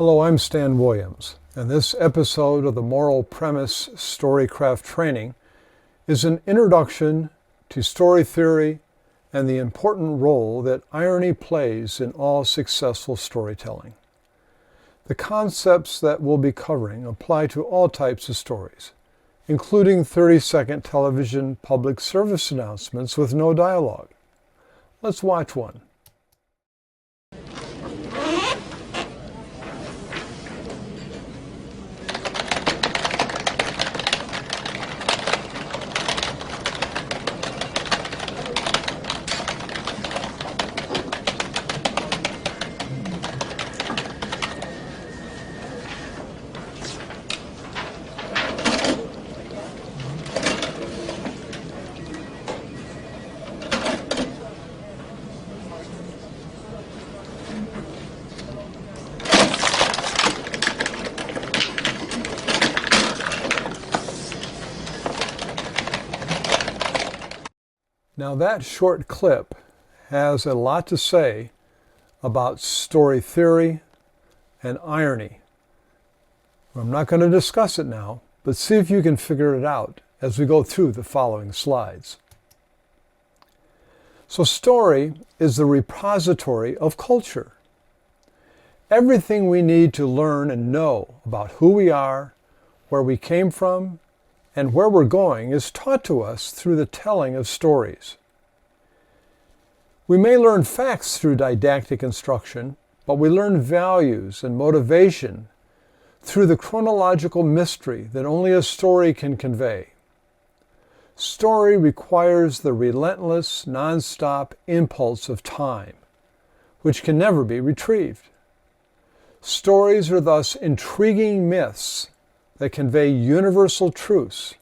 Hello, I'm Stan Williams, and this episode of the Moral Premise Storycraft Training is an introduction to story theory and the important role that irony plays in all successful storytelling. The concepts that we'll be covering apply to all types of stories, including 30-second television public service announcements with no dialogue. Let's watch one. Now that short clip has a lot to say about story theory and irony. I'm not going to discuss it now, but see if you can figure it out as we go through the following slides. So story is the repository of culture. Everything we need to learn and know about who we are, where we came from, and where we're going is taught to us through the telling of stories. We may learn facts through didactic instruction, but we learn values and motivation through the chronological mystery that only a story can convey. Story requires the relentless, non-stop impulse of time, which can never be retrieved. Stories are thus intriguing myths that convey universal truths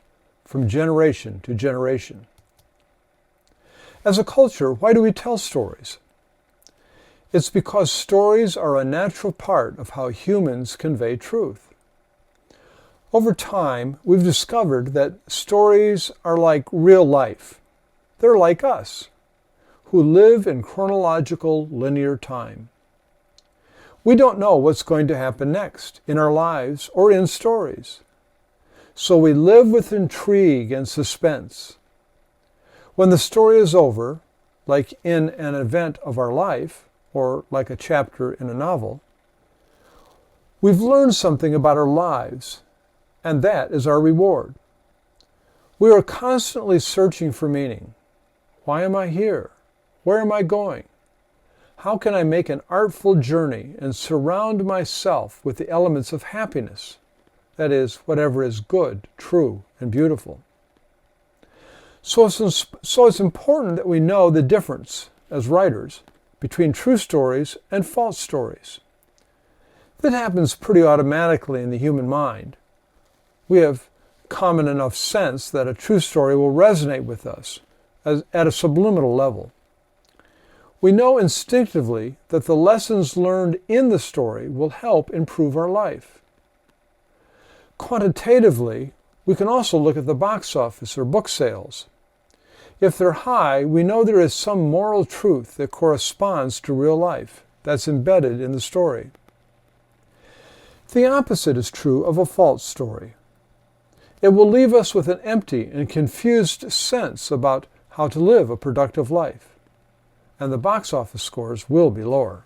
from generation to generation. As a culture, why do we tell stories? It's because stories are a natural part of how humans convey truth. Over time, we've discovered that stories are like real life. They're like us, who live in chronological linear time. We don't know what's going to happen next in our lives or in stories. So we live with intrigue and suspense. When the story is over, like in an event of our life, or like a chapter in a novel, we've learned something about our lives, and that is our reward. We are constantly searching for meaning. Why am I here? Where am I going? How can I make an artful journey and surround myself with the elements of happiness? That is, whatever is good, true, and beautiful. So it's important that we know the difference, as writers, between true stories and false stories. That happens pretty automatically in the human mind. We have common enough sense that a true story will resonate with us at a subliminal level. We know instinctively that the lessons learned in the story will help improve our life. Quantitatively, we can also look at the box office or book sales. If they're high, we know there is some moral truth that corresponds to real life that's embedded in the story. The opposite is true of a false story. It will leave us with an empty and confused sense about how to live a productive life, and the box office scores will be lower.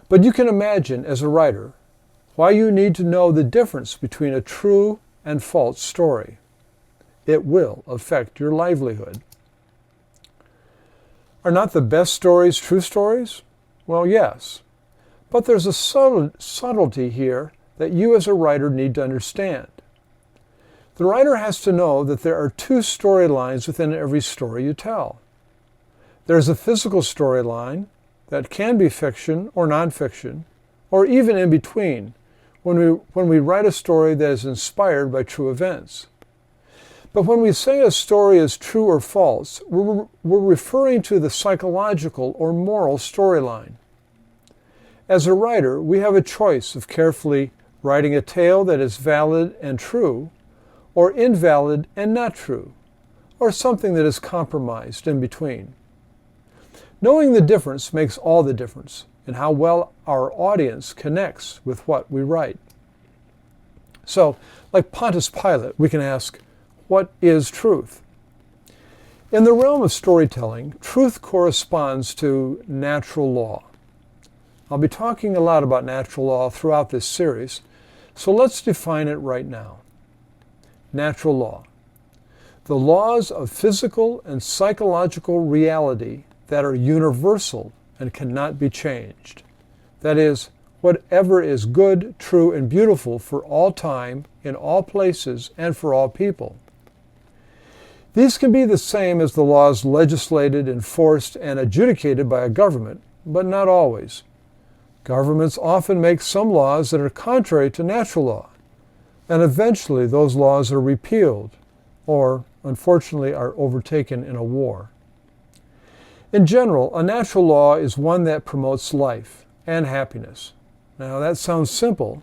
But you can imagine, as a writer, why you need to know the difference between a true and false story. It will affect your livelihood. Are not the best stories true stories? Well, yes. But there's a subtlety here that you as a writer need to understand. The writer has to know that there are two storylines within every story you tell. There's a physical storyline that can be fiction or nonfiction, or even in between, when we write a story that is inspired by true events. But when we say a story is true or false, we're referring to the psychological or moral storyline. As a writer, we have a choice of carefully writing a tale that is valid and true, or invalid and not true, or something that is compromised in between. Knowing the difference makes all the difference and how well our audience connects with what we write. So, like Pontius Pilate, we can ask, what is truth? In the realm of storytelling, truth corresponds to natural law. I'll be talking a lot about natural law throughout this series, so let's define it right now. Natural law. The laws of physical and psychological reality that are universal and cannot be changed. That is, whatever is good, true, and beautiful for all time, in all places, and for all people. These can be the same as the laws legislated, enforced, and adjudicated by a government, but not always. Governments often make some laws that are contrary to natural law, and eventually those laws are repealed, or, unfortunately, are overtaken in a war. In general, a natural law is one that promotes life and happiness. Now, that sounds simple,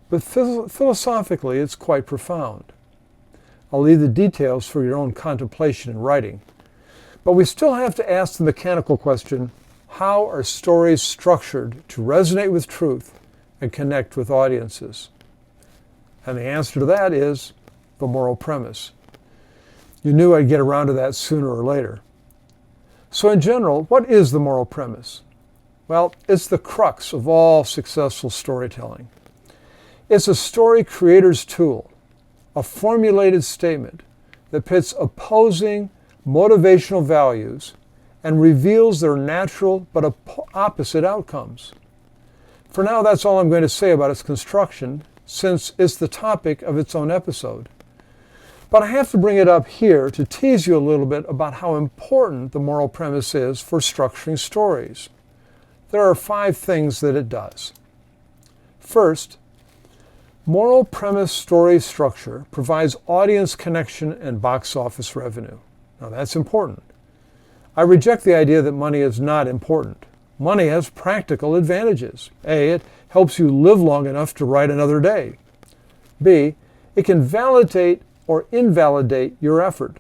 but philosophically it's quite profound. I'll leave the details for your own contemplation and writing. But we still have to ask the mechanical question, how are stories structured to resonate with truth and connect with audiences? And the answer to that is the moral premise. You knew I'd get around to that sooner or later. So in general, what is the moral premise? Well, it's the crux of all successful storytelling. It's a story creator's tool, a formulated statement that pits opposing motivational values and reveals their natural but opposite outcomes. For now, that's all I'm going to say about its construction, since it's the topic of its own episode. But I have to bring it up here to tease you a little bit about how important the moral premise is for structuring stories. There are 5 things that it does. First, moral premise story structure provides audience connection and box office revenue. Now that's important. I reject the idea that money is not important. Money has practical advantages. A, it helps you live long enough to write another day. B, it can validate or invalidate your effort.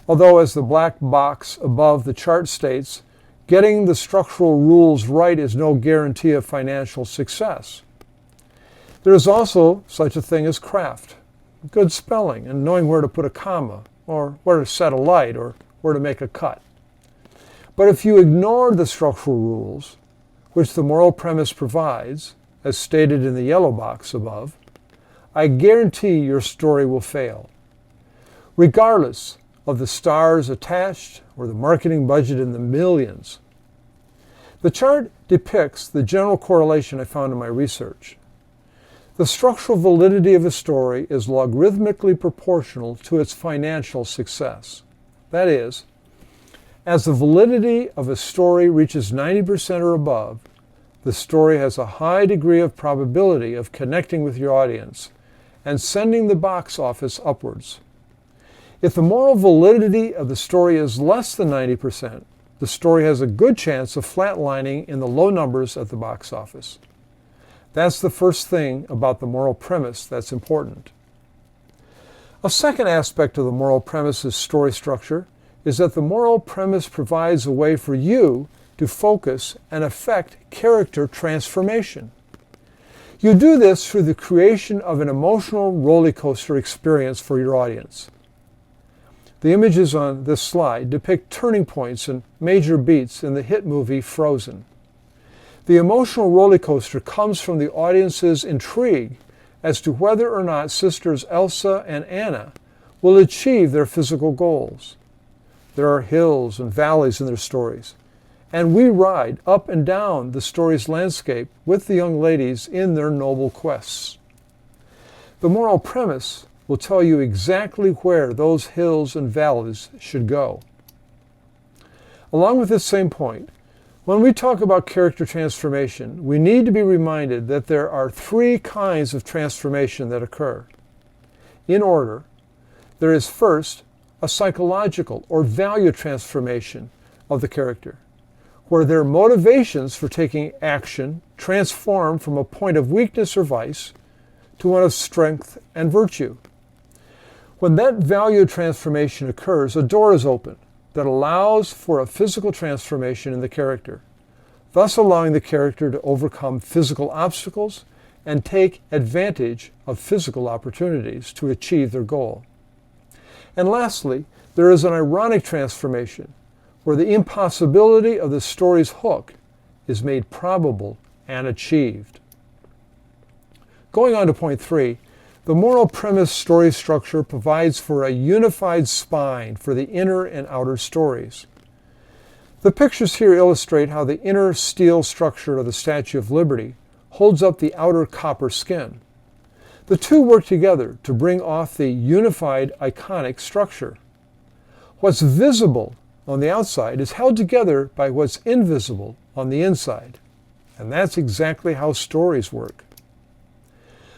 Although, as the black box above the chart states, getting the structural rules right is no guarantee of financial success. There is also such a thing as craft, good spelling, and knowing where to put a comma, or where to set a light, or where to make a cut. But if you ignore the structural rules, which the moral premise provides, as stated in the yellow box above, I guarantee your story will fail, regardless of the stars attached or the marketing budget in the millions. The chart depicts the general correlation I found in my research. The structural validity of a story is logarithmically proportional to its financial success. That is, as the validity of a story reaches 90% or above, the story has a high degree of probability of connecting with your audience and sending the box office upwards. If the moral validity of the story is less than 90%, the story has a good chance of flatlining in the low numbers at the box office. That's the first thing about the moral premise that's important. A second aspect of the moral premise's story structure is that the moral premise provides a way for you to focus and affect character transformation. You do this through the creation of an emotional roller coaster experience for your audience. The images on this slide depict turning points and major beats in the hit movie Frozen. The emotional roller coaster comes from the audience's intrigue as to whether or not sisters Elsa and Anna will achieve their physical goals. There are hills and valleys in their stories, and we ride up and down the story's landscape with the young ladies in their noble quests. The moral premise will tell you exactly where those hills and valleys should go. Along with this same point, when we talk about character transformation, we need to be reminded that there are 3 kinds of transformation that occur. In order, there is first a psychological or value transformation of the character, where their motivations for taking action transform from a point of weakness or vice to one of strength and virtue. When that value transformation occurs, a door is opened that allows for a physical transformation in the character. thus allowing the character to overcome physical obstacles and take advantage of physical opportunities to achieve their goal. And lastly, there is an ironic transformation where the impossibility of the story's hook is made probable and achieved. Going on to point 3, the moral premise story structure provides for a unified spine for the inner and outer stories. The pictures here illustrate how the inner steel structure of the Statue of Liberty holds up the outer copper skin. The two work together to bring off the unified iconic structure. What's visible on the outside is held together by what's invisible on the inside. And that's exactly how stories work.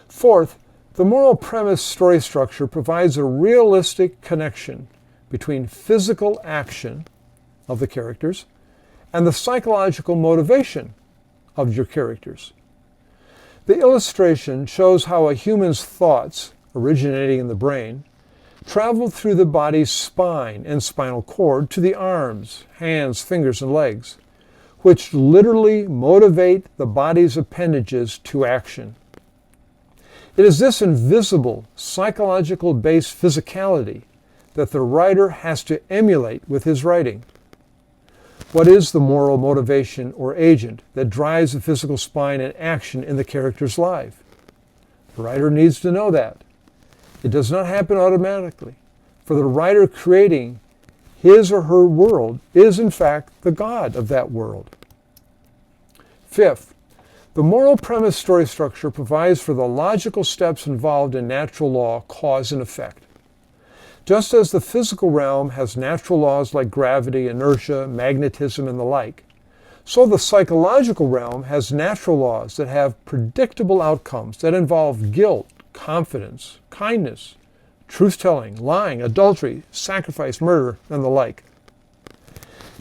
Fourth, the moral premise story structure provides a realistic connection between physical action of the characters and the psychological motivation of your characters. The illustration shows how a human's thoughts, originating in the brain, travel through the body's spine and spinal cord to the arms, hands, fingers, and legs, which literally motivate the body's appendages to action. It is this invisible, psychological-based physicality that the writer has to emulate with his writing. What is the moral motivation or agent that drives the physical spine and action in the character's life? The writer needs to know that. It does not happen automatically, for the writer creating his or her world is in fact the God of that world. Fifth, the moral premise story structure provides for the logical steps involved in natural law, cause and effect. Just as the physical realm has natural laws like gravity, inertia, magnetism, and the like, so the psychological realm has natural laws that have predictable outcomes that involve guilt, confidence, kindness, truth-telling, lying, adultery, sacrifice, murder, and the like.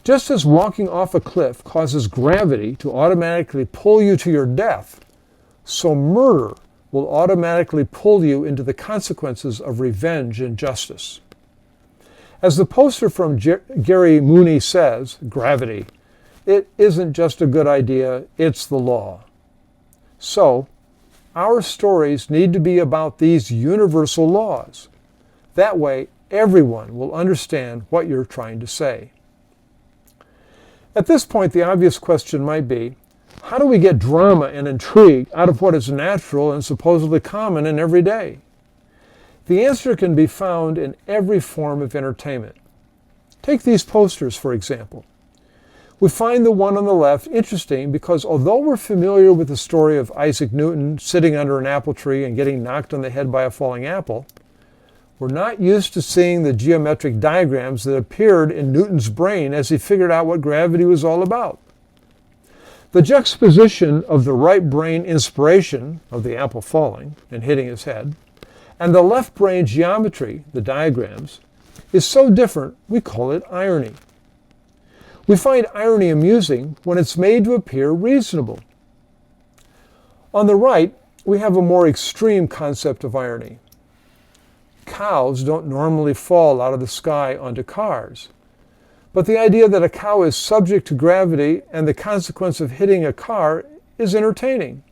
Just as walking off a cliff causes gravity to automatically pull you to your death, so murder will automatically pull you into the consequences of revenge and justice. As the poster from Gary Mooney says, gravity, it isn't just a good idea, it's the law. So, our stories need to be about these universal laws. That way, everyone will understand what you're trying to say. At this point, the obvious question might be, how do we get drama and intrigue out of what is natural and supposedly common and everyday? The answer can be found in every form of entertainment. Take these posters, for example. We find the one on the left interesting because although we're familiar with the story of Isaac Newton sitting under an apple tree and getting knocked on the head by a falling apple, we're not used to seeing the geometric diagrams that appeared in Newton's brain as he figured out what gravity was all about. The juxtaposition of the right brain inspiration of the apple falling and hitting his head, and the left brain geometry, the diagrams, is so different we call it irony. We find irony amusing when it's made to appear reasonable. On the right, we have a more extreme concept of irony. Cows don't normally fall out of the sky onto cars. But the idea that a cow is subject to gravity and the consequence of hitting a car is entertaining.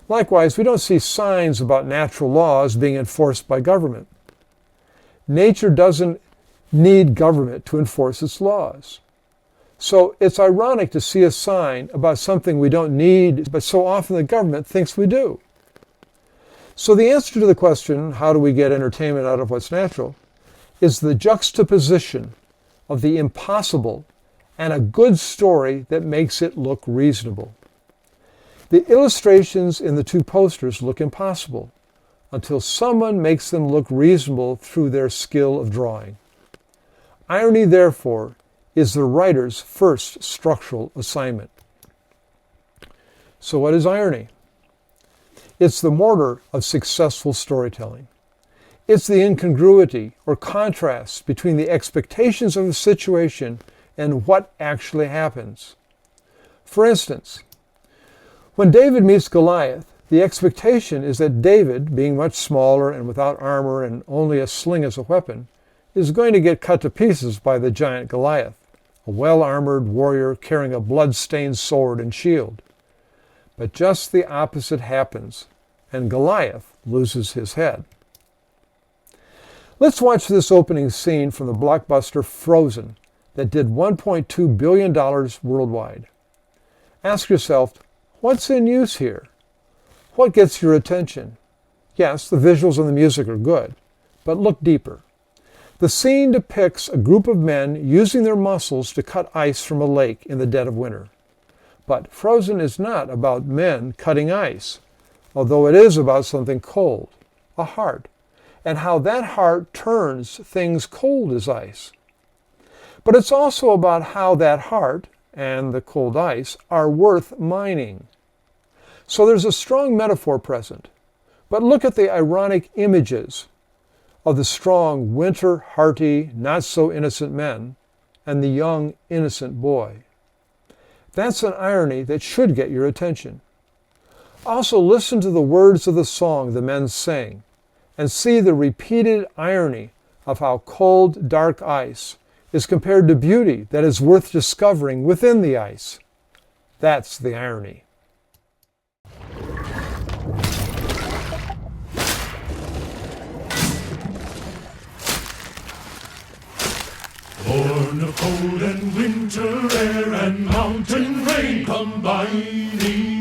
Likewise, we don't see signs about natural laws being enforced by government. Nature doesn't need government to enforce its laws. So it's ironic to see a sign about something we don't need, but so often the government thinks we do. So the answer to the question, how do we get entertainment out of what's natural, is the juxtaposition of the impossible and a good story that makes it look reasonable. The illustrations in the two posters look impossible until someone makes them look reasonable through their skill of drawing. Irony, therefore, is the writer's first structural assignment. So what is irony? It's the mortar of successful storytelling. It's the incongruity or contrast between the expectations of a situation and what actually happens. For instance, when David meets Goliath, the expectation is that David, being much smaller and without armor and only a sling as a weapon, is going to get cut to pieces by the giant Goliath. a well-armored warrior carrying a blood-stained sword and shield. But just the opposite happens, and Goliath loses his head. Let's watch this opening scene from the blockbuster Frozen that did $1.2 billion worldwide. Ask yourself, what's in use here? What gets your attention? Yes, the visuals and the music are good, but look deeper. The scene depicts a group of men using their muscles to cut ice from a lake in the dead of winter. But Frozen is not about men cutting ice, although it is about something cold, a heart, and how that heart turns things cold as ice. But it's also about how that heart and the cold ice are worth mining. So there's a strong metaphor present. But look at the ironic images of the strong, winter-hearty, not-so-innocent men and the young, innocent boy. That's an irony that should get your attention. Also, listen to the words of the song the men sing and see the repeated irony of how cold, dark ice is compared to beauty that is worth discovering within the ice. That's the irony. Born of cold and winter air and mountain rain combining,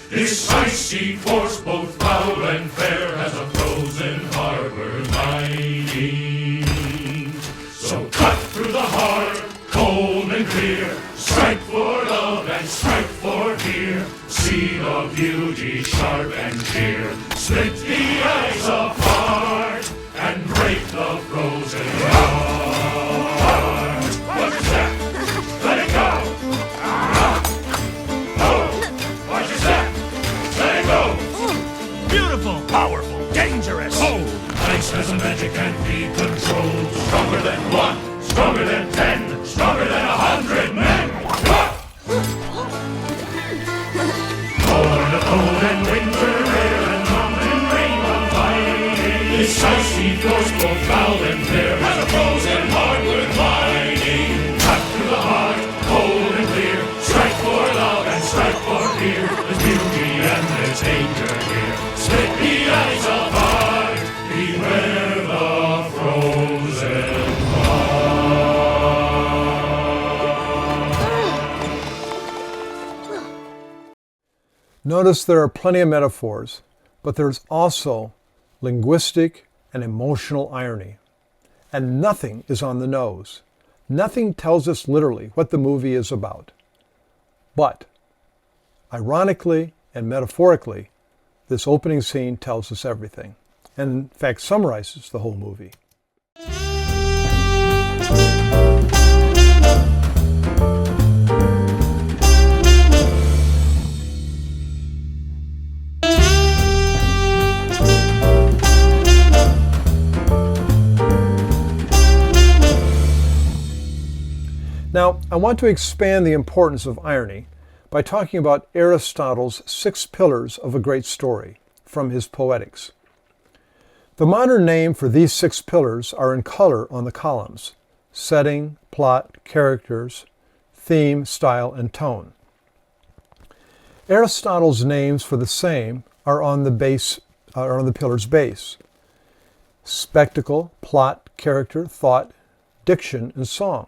this icy force, both foul and fair, has a frozen harbor mining. So cut through the heart, cold and clear, strike for love and strike for fear, see the beauty sharp and clear, split the ice apart and break the frozen heart. What's that? Let it go! Oh! Watch your step! Let it go! Beautiful, powerful, dangerous. Cold! Ice has a magic and be controlled. Stronger than one, stronger than 10, stronger than 100 men! Born of cold and winter air and mountain rain combining, this icy force, both foul and fair, has a frozen heart worth mining. Cut through the heart, cold and clear, strike for love and strike for fear. There's beauty and there's danger here. Split the ice apart, beware the frozen heart. Notice there are plenty of metaphors, but there's also linguistic and emotional irony. And nothing is on the nose. Nothing tells us literally what the movie is about. But, ironically and metaphorically, this opening scene tells us everything, and in fact summarizes the whole movie. Now, I want to expand the importance of irony by talking about Aristotle's 6 pillars of a great story from his Poetics. The modern name for these 6 pillars are in color on the columns: setting, plot, characters, theme, style, and tone. Aristotle's names for the same are on the pillar's base: spectacle, plot, character, thought, diction, and song.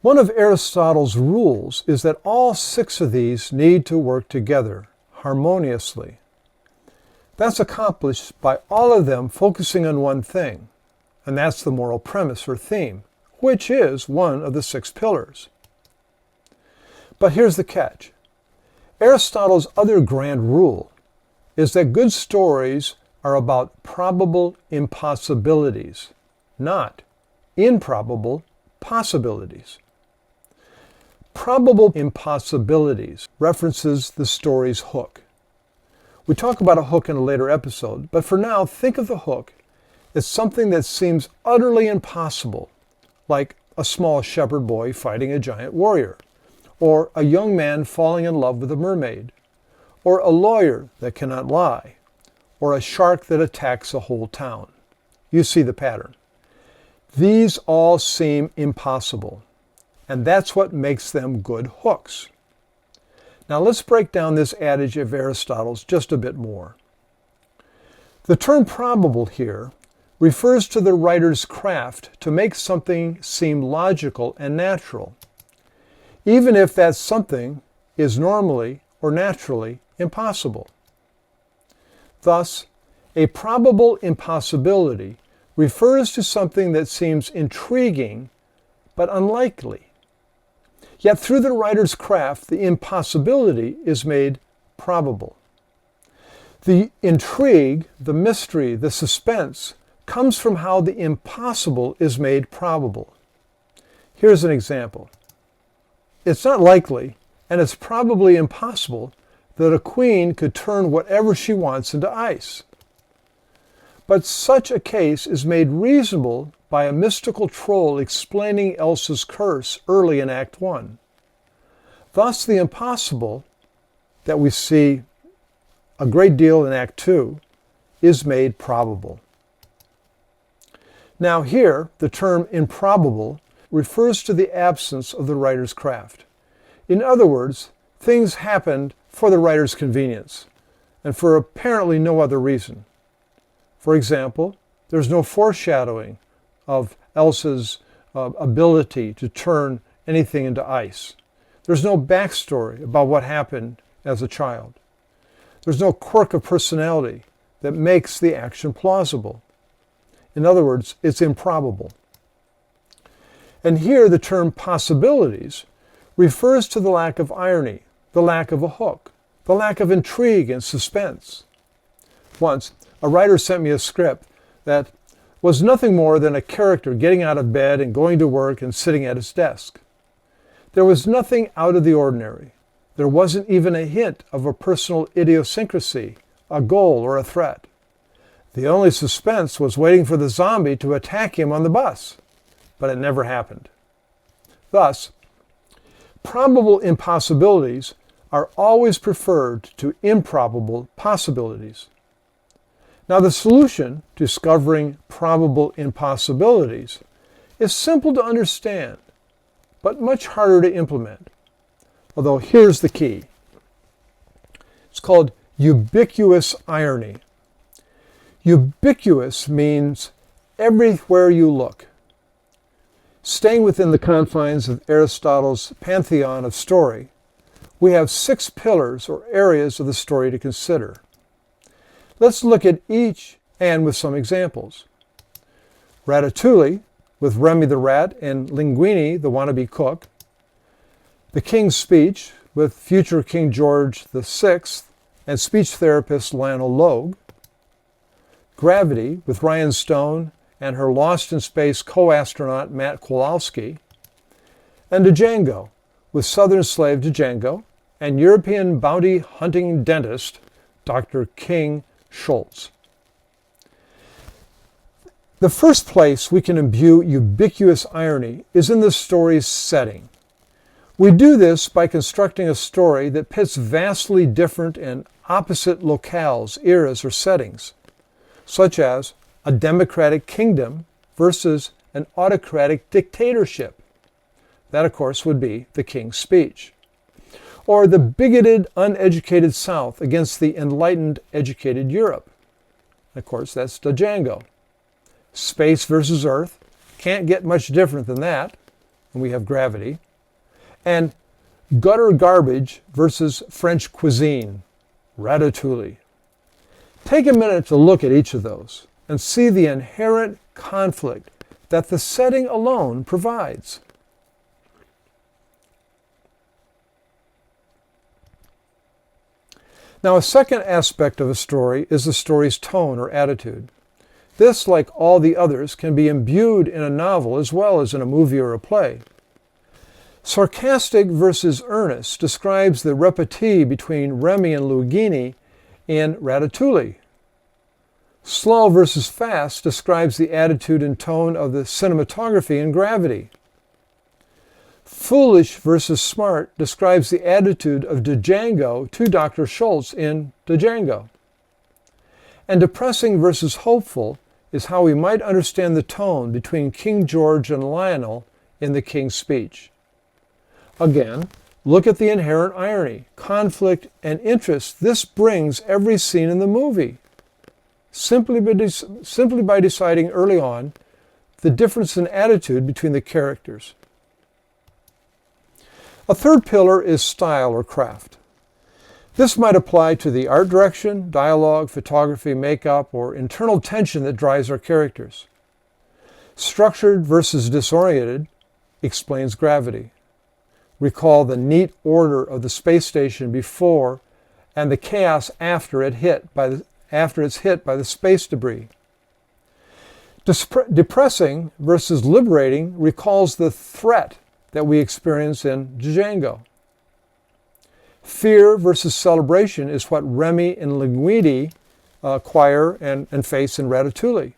One of Aristotle's rules is that all 6 of these need to work together harmoniously. That's accomplished by all of them focusing on one thing, and that's the moral premise or theme, which is one of the 6 pillars. But here's the catch. Aristotle's other grand rule is that good stories are about probable impossibilities, not improbable possibilities. Probable impossibilities references the story's hook. We talk about a hook in a later episode, but for now, think of the hook as something that seems utterly impossible, like a small shepherd boy fighting a giant warrior, or a young man falling in love with a mermaid, or a lawyer that cannot lie, or a shark that attacks a whole town. You see the pattern. These all seem impossible, and that's what makes them good hooks. Now let's break down this adage of Aristotle's just a bit more. The term probable here refers to the writer's craft to make something seem logical and natural, even if that something is normally or naturally impossible. Thus, a probable impossibility refers to something that seems intriguing but unlikely. Yet through the writer's craft, the impossibility is made probable. The intrigue, the mystery, the suspense comes from how the impossible is made probable. Here's an example. It's not likely, and it's probably impossible, that a queen could turn whatever she wants into ice. But such a case is made reasonable by a mystical troll explaining Elsa's curse early in Act 1. Thus, the impossible that we see a great deal in Act 2 is made probable. Now here, the term improbable refers to the absence of the writer's craft. In other words, things happened for the writer's convenience and for apparently no other reason. For example, there's no foreshadowing of Elsa's ability to turn anything into ice. There's no backstory about what happened as a child. There's no quirk of personality that makes the action plausible. In other words, it's improbable. And here the term possibilities refers to the lack of irony, the lack of a hook, the lack of intrigue and suspense. Once, a writer sent me a script that was nothing more than a character getting out of bed and going to work and sitting at his desk. There was nothing out of the ordinary. There wasn't even a hint of a personal idiosyncrasy, a goal, or a threat. The only suspense was waiting for the zombie to attack him on the bus, but it never happened. Thus, probable impossibilities are always preferred to improbable possibilities. Now, the solution to discovering probable impossibilities is simple to understand, but much harder to implement. Although here's the key. It's called ubiquitous irony. Ubiquitous means everywhere you look. Staying within the confines of Aristotle's pantheon of story, we have 6 pillars or areas of the story to consider. Let's look at each and with some examples. Ratatouille, with Remy the rat and Linguini the wannabe cook. The King's Speech, with future King George VI and speech therapist Lionel Logue. Gravity, with Ryan Stone and her Lost in Space co-astronaut Matt Kowalski. And Django, with Southern slave Django and European bounty hunting dentist Dr. King Schultz. The first place we can imbue ubiquitous irony is in the story's setting. We do this by constructing a story that pits vastly different and opposite locales, eras, or settings, such as a democratic kingdom versus an autocratic dictatorship. That, of course, would be the King's Speech. Or the bigoted, uneducated South against the enlightened, educated Europe. Of course, that's Django. Space versus Earth. Can't get much different than that. And we have Gravity. And gutter garbage versus French cuisine. Ratatouille. Take a minute to look at each of those and see the inherent conflict that the setting alone provides. Now, a second aspect of a story is the story's tone or attitude. This, like all the others, can be imbued in a novel as well as in a movie or a play. Sarcastic versus earnest describes the repartee between Remy and Linguini in Ratatouille. Slow versus fast describes the attitude and tone of the cinematography in Gravity. Foolish versus smart describes the attitude of Django to Dr. Schultz in Django. And depressing versus hopeful is how we might understand the tone between King George and Lionel in the King's Speech. Again, look at the inherent irony, conflict, and interest this brings every scene in the movie. Simply by deciding early on the difference in attitude between the characters. A third pillar is style or craft. This might apply to the art direction, dialogue, photography, makeup, or internal tension that drives our characters. Structured versus disoriented explains gravity. Recall the neat order of the space station before and the chaos after it's hit by the space debris. Depressing versus liberating recalls the threat that we experience in Django. Fear versus celebration is what Remy and Linguini acquire and face in Ratatouille.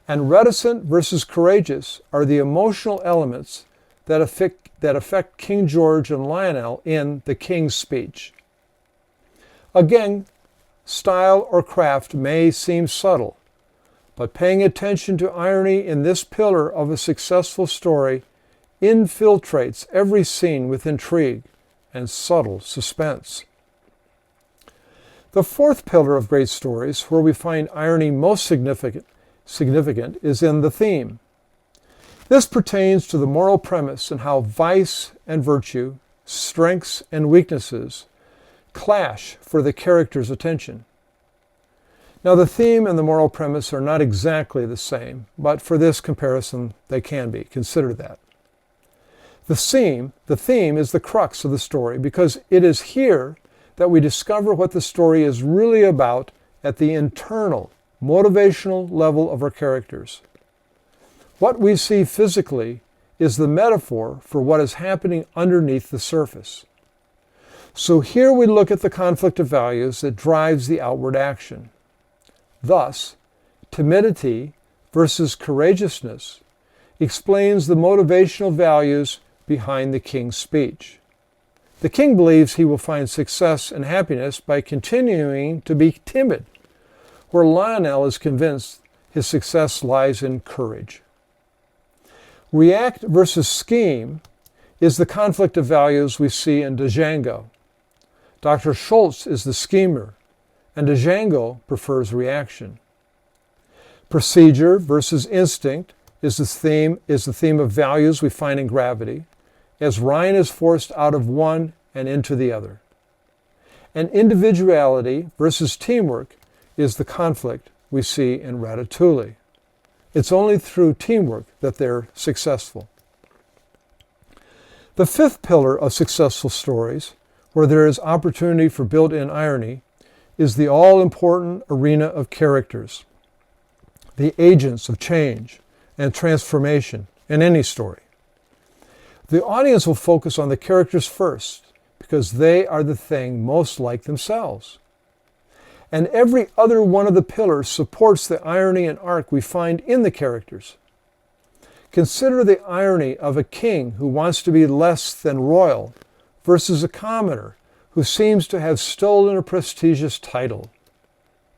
And reticent versus courageous are the emotional elements that affect King George and Lionel in the King's Speech. Again, style or craft may seem subtle, but paying attention to irony in this pillar of a successful story infiltrates every scene with intrigue and subtle suspense. The fourth pillar of great stories, where we find irony most significant, is in the theme. This pertains to the moral premise and how vice and virtue, strengths and weaknesses clash for the character's attention. Now, the theme and the moral premise are not exactly the same, but for this comparison, they can be. Consider that. The theme is the crux of the story because it is here that we discover what the story is really about at the internal, motivational level of our characters. What we see physically is the metaphor for what is happening underneath the surface. So here we look at the conflict of values that drives the outward action. Thus, timidity versus courageousness explains the motivational values behind the King's Speech. The king believes he will find success and happiness by continuing to be timid, where Lionel is convinced his success lies in courage. React versus scheme is the conflict of values we see in Django. Dr. Schultz is the schemer, and Django prefers reaction. Procedure versus instinct is the theme of values we find in Gravity, as Ryan is forced out of one and into the other. And individuality versus teamwork is the conflict we see in Ratatouille. It's only through teamwork that they're successful. The fifth pillar of successful stories, where there is opportunity for built-in irony, is the all-important arena of characters, the agents of change and transformation in any story. The audience will focus on the characters first because they are the thing most like themselves. And every other one of the pillars supports the irony and arc we find in the characters. Consider the irony of a king who wants to be less than royal versus a commoner who seems to have stolen a prestigious title.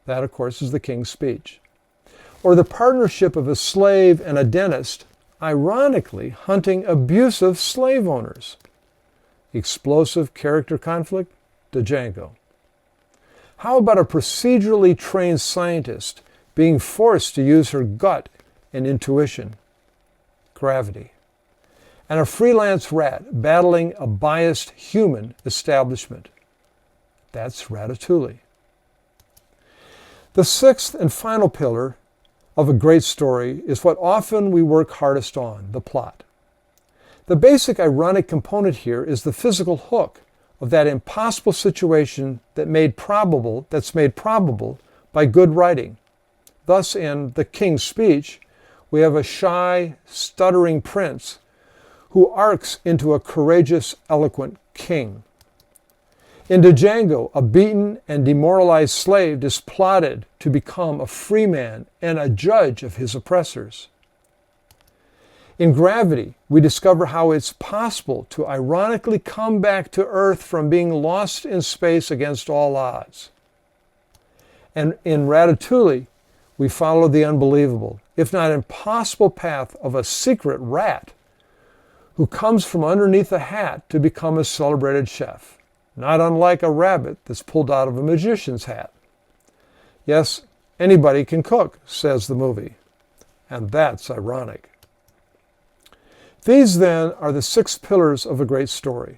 That, of course, is the King's Speech. Or the partnership of a slave and a dentist, ironically hunting abusive slave owners. Explosive character conflict, Django. How about a procedurally trained scientist being forced to use her gut and intuition? Gravity. And a freelance rat battling a biased human establishment. That's Ratatouille. The sixth and final pillar of a great story is what often we work hardest on, the plot. The basic ironic component here is the physical hook of that impossible situation that's made probable by good writing. Thus, in the King's Speech, we have a shy, stuttering prince who arcs into a courageous, eloquent king. In Django, a beaten and demoralized slave is plotted to become a free man and a judge of his oppressors. In Gravity, we discover how it's possible to ironically come back to Earth from being lost in space against all odds. And in Ratatouille, we follow the unbelievable, if not impossible path of a secret rat who comes from underneath a hat to become a celebrated chef, not unlike a rabbit that's pulled out of a magician's hat. Yes, anybody can cook, says the movie, and that's ironic. These, then, are the 6 pillars of a great story,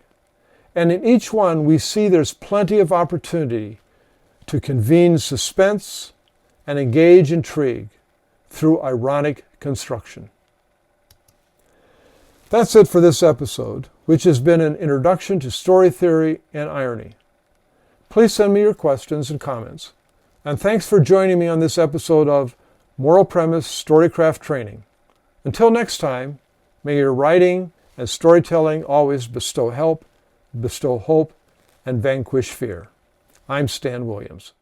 and in each one we see there's plenty of opportunity to convene suspense and engage intrigue through ironic construction. That's it for this episode, which has been an introduction to story theory and irony. Please send me your questions and comments. And thanks for joining me on this episode of Moral Premise Storycraft Training. Until next time, may your writing and storytelling always bestow help, bestow hope, and vanquish fear. I'm Stan Williams.